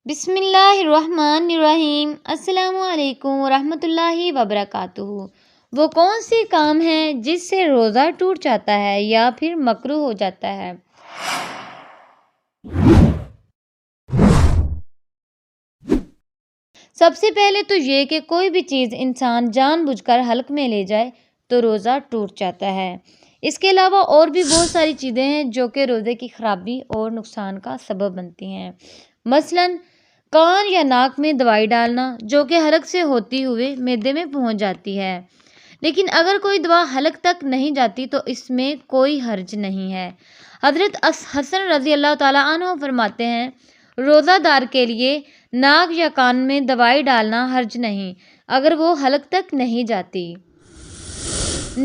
بسم اللہ الرحمن الرحیم۔ السلام علیکم ورحمۃ اللہ وبرکاتہ۔ وہ کون سی کام ہے جس سے روزہ ٹوٹ جاتا ہے یا پھر مکروہ ہو جاتا ہے؟ سب سے پہلے تو یہ کہ کوئی بھی چیز انسان جان بوجھ کر حلق میں لے جائے تو روزہ ٹوٹ جاتا ہے۔ اس کے علاوہ اور بھی بہت ساری چیزیں ہیں جو کہ روزے کی خرابی اور نقصان کا سبب بنتی ہیں، مثلاً کان یا ناک میں دوائی ڈالنا جو کہ حلق سے ہوتی ہوئے معدے میں پہنچ جاتی ہے، لیکن اگر کوئی دوا حلق تک نہیں جاتی تو اس میں کوئی حرج نہیں ہے۔ حضرت حسن رضی اللہ تعالیٰ عنہ فرماتے ہیں، روزہ دار کے لیے ناک یا کان میں دوائی ڈالنا حرج نہیں اگر وہ حلق تک نہیں جاتی۔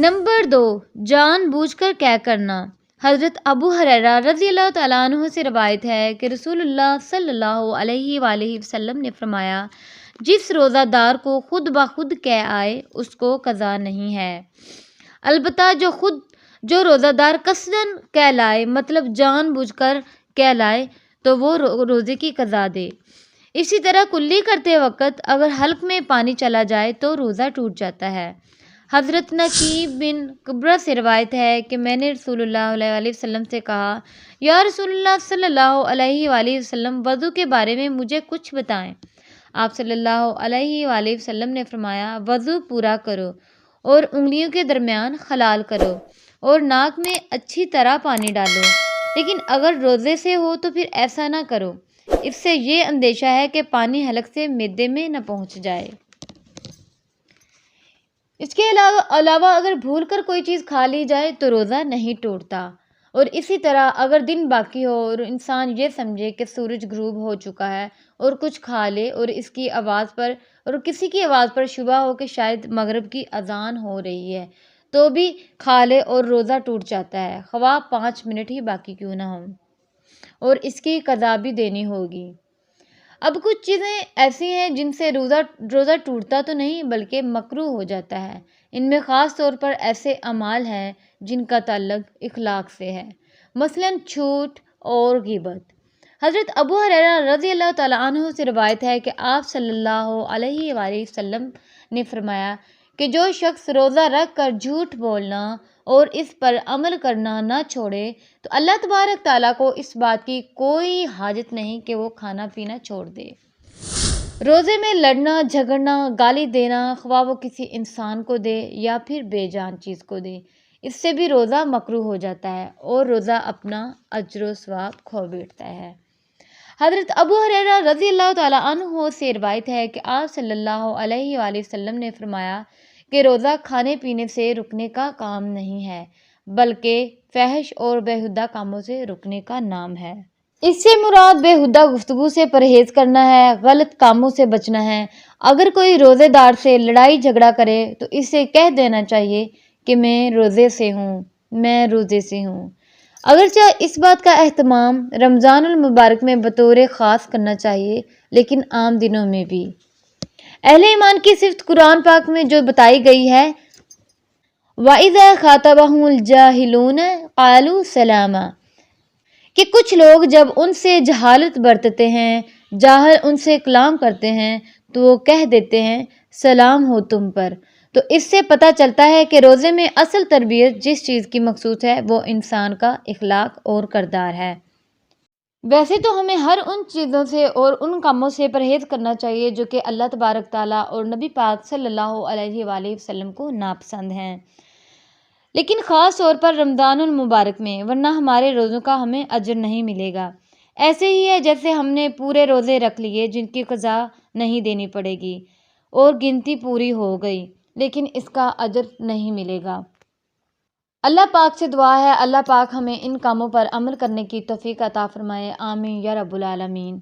نمبر 2، جان بوجھ کر کیا کرنا۔ حضرت ابو ہریرہ رضی اللہ تعالیٰ عنہ سے روایت ہے کہ رسول اللہ صلی اللہ علیہ وآلہ وسلم نے فرمایا، جس روزہ دار کو خود بخود قے آئے اس کو قضا نہیں ہے، البتہ جو روزہ دار قصداً قے لائے، مطلب جان بوجھ کر قے لائے، تو وہ روزے کی قضا دے۔ اسی طرح کلی کرتے وقت اگر حلق میں پانی چلا جائے تو روزہ ٹوٹ جاتا ہے۔ حضرت نقیب بن قبرہ سے روایت ہے کہ میں نے رسول اللہ علیہ وآلہ وسلم سے کہا، یا رسول اللہ صلی اللہ علیہ وآلہ وسلم، وضو کے بارے میں مجھے کچھ بتائیں۔ آپ صلی اللہ علیہ وآلہ وسلم نے فرمایا، وضو پورا کرو اور انگلیوں کے درمیان خلال کرو اور ناک میں اچھی طرح پانی ڈالو، لیکن اگر روزے سے ہو تو پھر ایسا نہ کرو، اس سے یہ اندیشہ ہے کہ پانی حلق سے معدے میں نہ پہنچ جائے۔ اس کے علاوہ اگر بھول کر کوئی چیز کھا لی جائے تو روزہ نہیں ٹوٹتا، اور اسی طرح اگر دن باقی ہو اور انسان یہ سمجھے کہ سورج غروب ہو چکا ہے اور کچھ کھا لے اور کسی کی آواز پر شبہ ہو کہ شاید مغرب کی اذان ہو رہی ہے تو بھی کھا لے اور روزہ ٹوٹ جاتا ہے، خواہ 5 منٹ ہی باقی کیوں نہ ہوں، اور اس کی قضا بھی دینی ہوگی۔ اب کچھ چیزیں ایسی ہیں جن سے روزہ ٹوٹتا تو نہیں بلکہ مکروہ ہو جاتا ہے۔ ان میں خاص طور پر ایسے اعمال ہیں جن کا تعلق اخلاق سے ہے، مثلاً جھوٹ اور غیبت۔ حضرت ابو ہریرہ رضی اللہ تعالیٰ عنہ سے روایت ہے کہ آپ صلی اللہ علیہ وآلہ وسلم نے فرمایا کہ جو شخص روزہ رکھ کر جھوٹ بولنا اور اس پر عمل کرنا نہ چھوڑے تو اللہ تبارک تعالیٰ کو اس بات کی کوئی حاجت نہیں کہ وہ کھانا پینا چھوڑ دے۔ روزے میں لڑنا جھگڑنا، گالی دینا، خواہ وہ کسی انسان کو دے یا پھر بے جان چیز کو دے، اس سے بھی روزہ مکروہ ہو جاتا ہے اور روزہ اپنا اجر و ثواب کھو بیٹھتا ہے۔ حضرت ابو ہریرہ رضی اللہ تعالیٰ عنہ سے روایت ہے کہ آپ صلی اللہ علیہ وآلہ وسلم نے فرمایا کہ روزہ کھانے پینے سے رکنے کا کام نہیں ہے بلکہ فحش اور بیہودہ کاموں سے رکنے کا نام ہے۔ اس سے مراد بیہودہ گفتگو سے پرہیز کرنا ہے، غلط کاموں سے بچنا ہے۔ اگر کوئی روزے دار سے لڑائی جھگڑا کرے تو اسے کہہ دینا چاہیے کہ میں روزے سے ہوں۔ اگرچہ اس بات کا اہتمام رمضان المبارک میں بطور خاص کرنا چاہیے، لیکن عام دنوں میں بھی۔ اہل ایمان کی صفت قرآن پاک میں جو بتائی گئی ہے، وَإِذَا خَاطَبَهُمُ الْجَاهِلُونَ قَالُوا سَلَامًا، کہ کچھ لوگ جب ان سے جہالت برتتے ہیں، جاہل ان سے کلام کرتے ہیں تو وہ کہہ دیتے ہیں سلام ہو تم پر۔ تو اس سے پتہ چلتا ہے کہ روزے میں اصل تربیت جس چیز کی مقصود ہے وہ انسان کا اخلاق اور کردار ہے۔ ویسے تو ہمیں ہر ان چیزوں سے اور ان کاموں سے پرہیز کرنا چاہیے جو کہ اللہ تبارک تعالیٰ اور نبی پاک صلی اللہ علیہ وآلہ وسلم کو ناپسند ہیں، لیکن خاص طور پر رمضان المبارک میں، ورنہ ہمارے روزوں کا ہمیں اجر نہیں ملے گا۔ ایسے ہی ہے جیسے ہم نے پورے روزے رکھ لیے جن کی قضا نہیں دینی پڑے گی اور گنتی پوری ہو گئی لیکن اس کا اجر نہیں ملے گا۔ اللہ پاک سے دعا ہے اللہ پاک ہمیں ان کاموں پر عمل کرنے کی توفیق عطا فرمائے، آمین یا رب العالمین۔